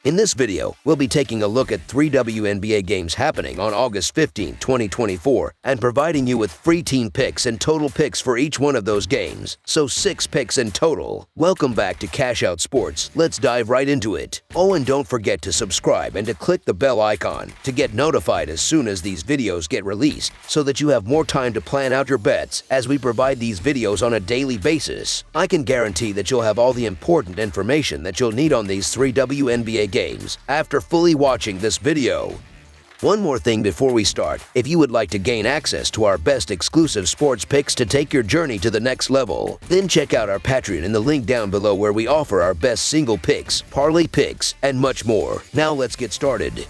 In this video, we'll be taking a look at 3 WNBA games happening on August 15, 2024, and providing you with free team picks and total picks for each one of those games, so 6 picks in total. Welcome back to Cash Out Sports. Let's dive right into it. Oh, and don't forget to subscribe and to click the bell icon to get notified as soon as these videos get released, so that you have more time to plan out your bets as we provide these videos on a daily basis. I can guarantee that you'll have all the important information that you'll need on these 3 WNBA games after fully watching this video. One more thing before we start, if you would like to gain access to our best exclusive sports picks to take your journey to the next level, then check out our Patreon in the link down below where we offer our best single picks, parlay picks, and much more. Now let's get started.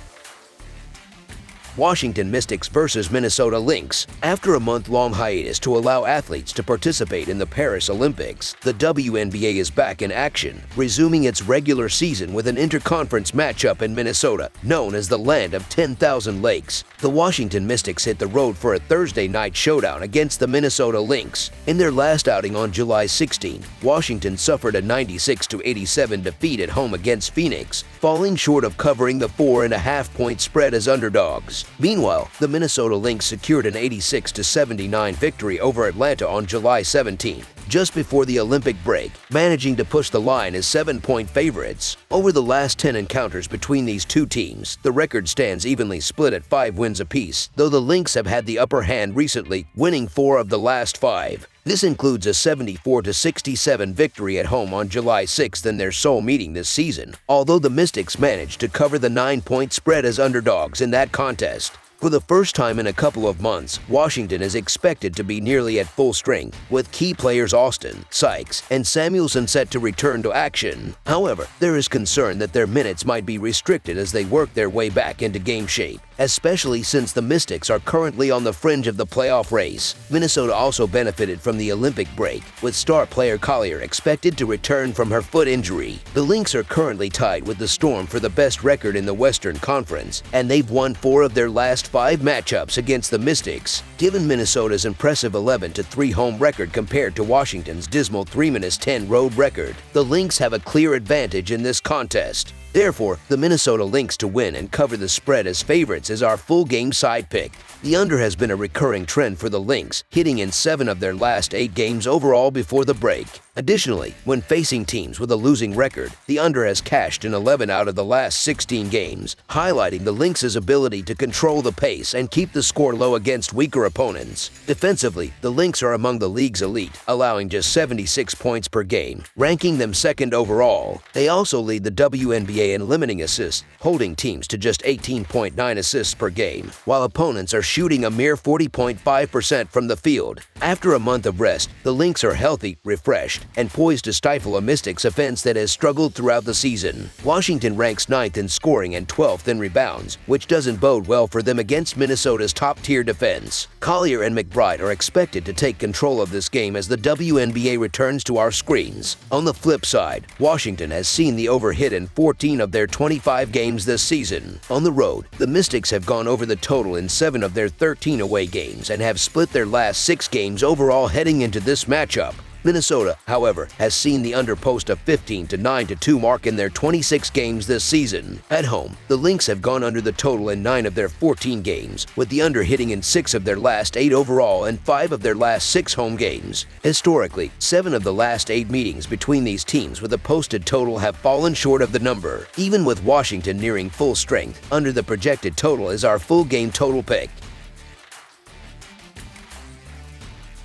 Washington Mystics versus Minnesota Lynx. After a month-long hiatus to allow athletes to participate in the Paris Olympics, the WNBA is back in action, resuming its regular season with an interconference matchup in Minnesota, known as the Land of 10,000 Lakes. The Washington Mystics hit the road for a Thursday night showdown against the Minnesota Lynx. In their last outing on July 16, Washington suffered a 96-87 defeat at home against Phoenix, falling short of covering the 4.5-point spread as underdogs. Meanwhile, the Minnesota Lynx secured an 86-79 victory over Atlanta on July 17, just before the Olympic break, managing to push the line as 7-point favorites. Over the last 10 encounters between these two teams, the record stands evenly split at 5 wins apiece, though the Lynx have had the upper hand recently, winning 4 of the last 5. This includes a 74-67 victory at home on July 6th in their sole meeting this season, although the Mystics managed to cover the 9-point spread as underdogs in that contest. For the first time in a couple of months, Washington is expected to be nearly at full strength, with key players Austin, Sykes, and Samuelson set to return to action. However, there is concern that their minutes might be restricted as they work their way back into game shape, especially since the Mystics are currently on the fringe of the playoff race. Minnesota also benefited from the Olympic break, with star player Collier expected to return from her foot injury. The Lynx are currently tied with the Storm for the best record in the Western Conference, and they've won 4 of their last 5 matchups against the Mystics. Given Minnesota's impressive 11-3 home record compared to Washington's dismal 3-10 road record, the Lynx have a clear advantage in this contest. Therefore, the Minnesota Lynx to win and cover the spread as favorites is our full game side pick. The under has been a recurring trend for the Lynx, hitting in 7 of their last 8 games overall before the break. Additionally, when facing teams with a losing record, the under has cashed in 11 out of the last 16 games, highlighting the Lynx's ability to control the pace and keep the score low against weaker opponents. Defensively, the Lynx are among the league's elite, allowing just 76 points per game, ranking them second overall. They also lead the WNBA in limiting assists, holding teams to just 18.9 assists per game, while opponents are shooting a mere 40.5% from the field. After a month of rest, the Lynx are healthy, refreshed, and poised to stifle a Mystics offense that has struggled throughout the season. Washington ranks 9th in scoring and 12th in rebounds, which doesn't bode well for them against Minnesota's top-tier defense. Collier and McBride are expected to take control of this game as the WNBA returns to our screens. On the flip side, Washington has seen the over-hit in 14 of their 25 games this season. On the road, the Mystics have gone over the total in 7 of their 13 away games and have split their last 6 games overall heading into this matchup. Minnesota, however, has seen the under post a 15-9-2 mark in their 26 games this season. At home, the Lynx have gone under the total in 9 of their 14 games, with the under hitting in 6 of their last 8 overall and 5 of their last 6 home games. Historically, 7 of the last 8 meetings between these teams with a posted total have fallen short of the number. Even with Washington nearing full strength, under the projected total is our full game total pick.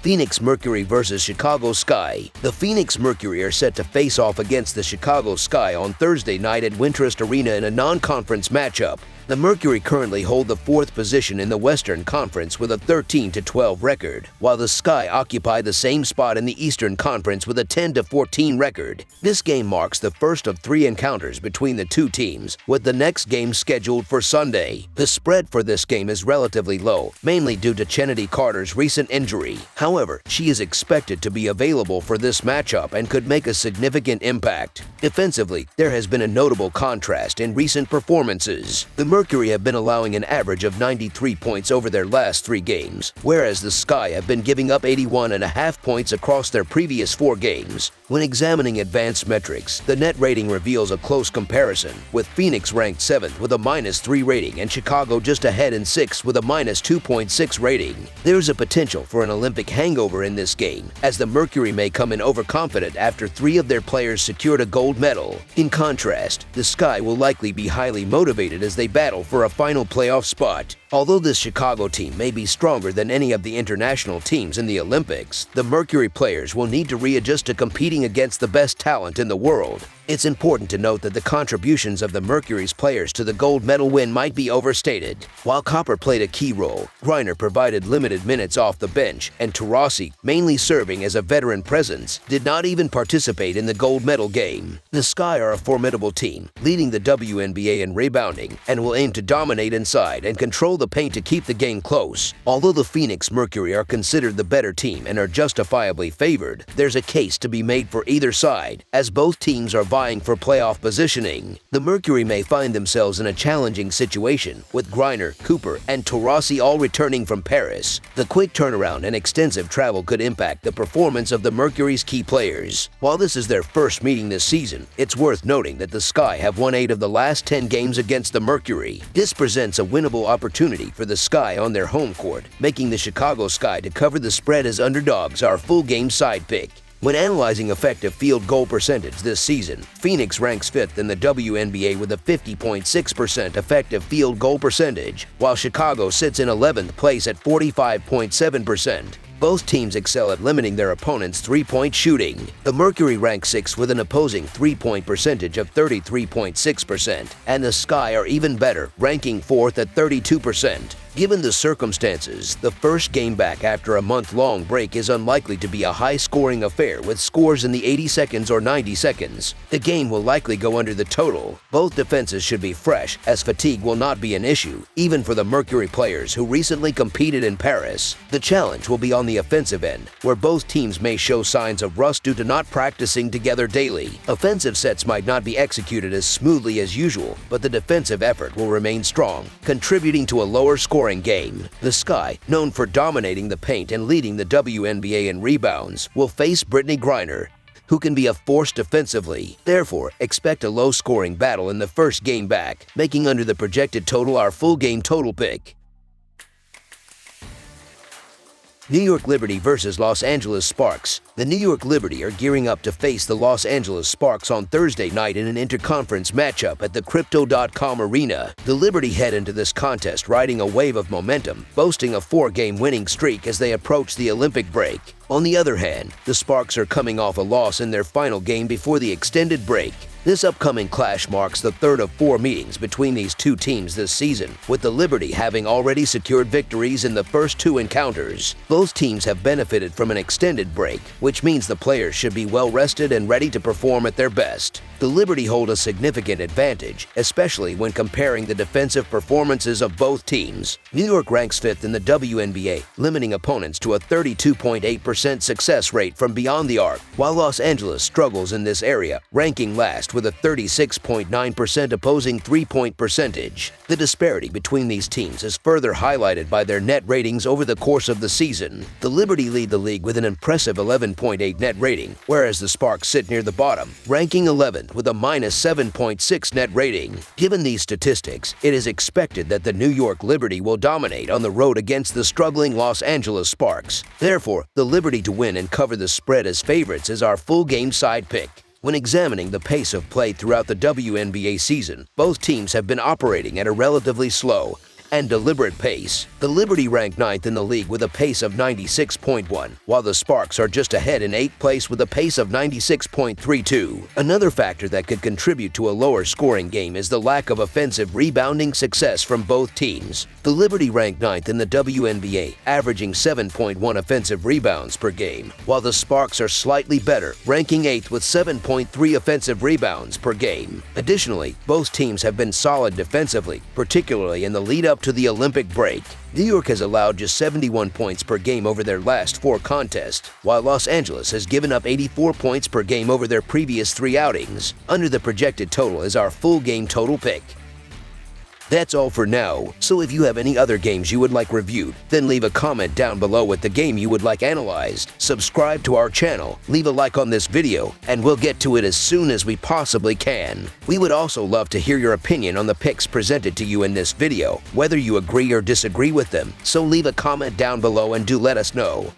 Phoenix Mercury versus Chicago Sky. The Phoenix Mercury are set to face off against the Chicago Sky on Thursday night at Wintrust Arena in a non-conference matchup. The Mercury currently hold the 4th position in the Western Conference with a 13-12 record, while the Sky occupy the same spot in the Eastern Conference with a 10-14 record. This game marks the first of 3 encounters between the two teams, with the next game scheduled for Sunday. The spread for this game is relatively low, mainly due to Chennedy Carter's recent injury. However, she is expected to be available for this matchup and could make a significant impact. Defensively, there has been a notable contrast in recent performances. The Mercury have been allowing an average of 93 points over their last 3 games, whereas the Sky have been giving up 81.5 points across their previous 4 games. When examining advanced metrics, the net rating reveals a close comparison, with Phoenix ranked 7th with a -3 rating and Chicago just ahead in 6th with a -2.6 rating. There's a potential for an Olympic hangover in this game, as the Mercury may come in overconfident after 3 of their players secured a gold medal. In contrast, the Sky will likely be highly motivated as they battle for a final playoff spot. Although this Chicago team may be stronger than any of the international teams in the Olympics, the Mercury players will need to readjust to competing against the best talent in the world. It's important to note that the contributions of the Mercury's players to the gold medal win might be overstated. While Copper played a key role, Griner provided limited minutes off the bench, and Taurasi, mainly serving as a veteran presence, did not even participate in the gold medal game. The Sky are a formidable team, leading the WNBA in rebounding, and will aim to dominate inside and control the paint to keep the game close. Although the Phoenix Mercury are considered the better team and are justifiably favored, there's a case to be made for either side, as both teams are vying for playoff positioning. The Mercury may find themselves in a challenging situation, with Griner, Cooper, and Taurasi all returning from Paris. The quick turnaround and extensive travel could impact the performance of the Mercury's key players. While this is their first meeting this season, it's worth noting that the Sky have won 8 of the last 10 games against the Mercury. This presents a winnable opportunity for the Sky on their home court, making the Chicago Sky to cover the spread as underdogs our full game side pick. When analyzing effective field goal percentage this season, Phoenix ranks 5th in the WNBA with a 50.6% effective field goal percentage, while Chicago sits in 11th place at 45.7%. Both teams excel at limiting their opponents' three-point shooting. The Mercury ranks 6th with an opposing three-point percentage of 33.6%, and the Sky are even better, ranking 4th at 32%. Given the circumstances, the first game back after a month-long break is unlikely to be a high-scoring affair with scores in the 80 seconds or 90 seconds. The game will likely go under the total. Both defenses should be fresh, as fatigue will not be an issue, even for the Mercury players who recently competed in Paris. The challenge will be on the offensive end, where both teams may show signs of rust due to not practicing together daily. Offensive sets might not be executed as smoothly as usual, but the defensive effort will remain strong, contributing to a lower scoring game. The Sky, known for dominating the paint and leading the WNBA in rebounds, will face Brittany Griner, who can be a force defensively. Therefore, expect a low-scoring battle in the first game back, making under the projected total our full game total pick. New York Liberty versus Los Angeles Sparks. The New York Liberty are gearing up to face the Los Angeles Sparks on Thursday night in an interconference matchup at the Crypto.com Arena. The Liberty head into this contest riding a wave of momentum, boasting a 4-game winning streak as they approach the Olympic break. On the other hand, the Sparks are coming off a loss in their final game before the extended break. This upcoming clash marks the third of 4 meetings between these two teams this season, with the Liberty having already secured victories in the first 2 encounters. Both teams have benefited from an extended break, which means the players should be well rested and ready to perform at their best. The Liberty hold a significant advantage, especially when comparing the defensive performances of both teams. New York ranks 5th in the WNBA, limiting opponents to a 32.8% success rate from beyond the arc, while Los Angeles struggles in this area, ranking last with a 36.9% opposing three-point percentage. The disparity between these teams is further highlighted by their net ratings over the course of the season. The Liberty lead the league with an impressive 11.8 net rating, whereas the Sparks sit near the bottom, ranking 11th with a -7.6 net rating. Given these statistics, it is expected that the New York Liberty will dominate on the road against the struggling Los Angeles Sparks. Therefore, the Liberty to win and cover the spread as favorites is our full game side pick. When examining the pace of play throughout the WNBA season, both teams have been operating at a relatively slow and deliberate pace. The Liberty rank 9th in the league with a pace of 96.1, while the Sparks are just ahead in 8th place with a pace of 96.32. Another factor that could contribute to a lower scoring game is the lack of offensive rebounding success from both teams. The Liberty rank 9th in the WNBA, averaging 7.1 offensive rebounds per game, while the Sparks are slightly better, ranking 8th with 7.3 offensive rebounds per game. Additionally, both teams have been solid defensively, particularly in the lead-up to the Olympic break. New York has allowed just 71 points per game over their last 4 contests, while Los Angeles has given up 84 points per game over their previous 3 outings. Under the projected total is our full game total pick. That's all for now, so if you have any other games you would like reviewed, then leave a comment down below with the game you would like analyzed. Subscribe to our channel, leave a like on this video, and we'll get to it as soon as we possibly can. We would also love to hear your opinion on the picks presented to you in this video, whether you agree or disagree with them, so leave a comment down below and do let us know.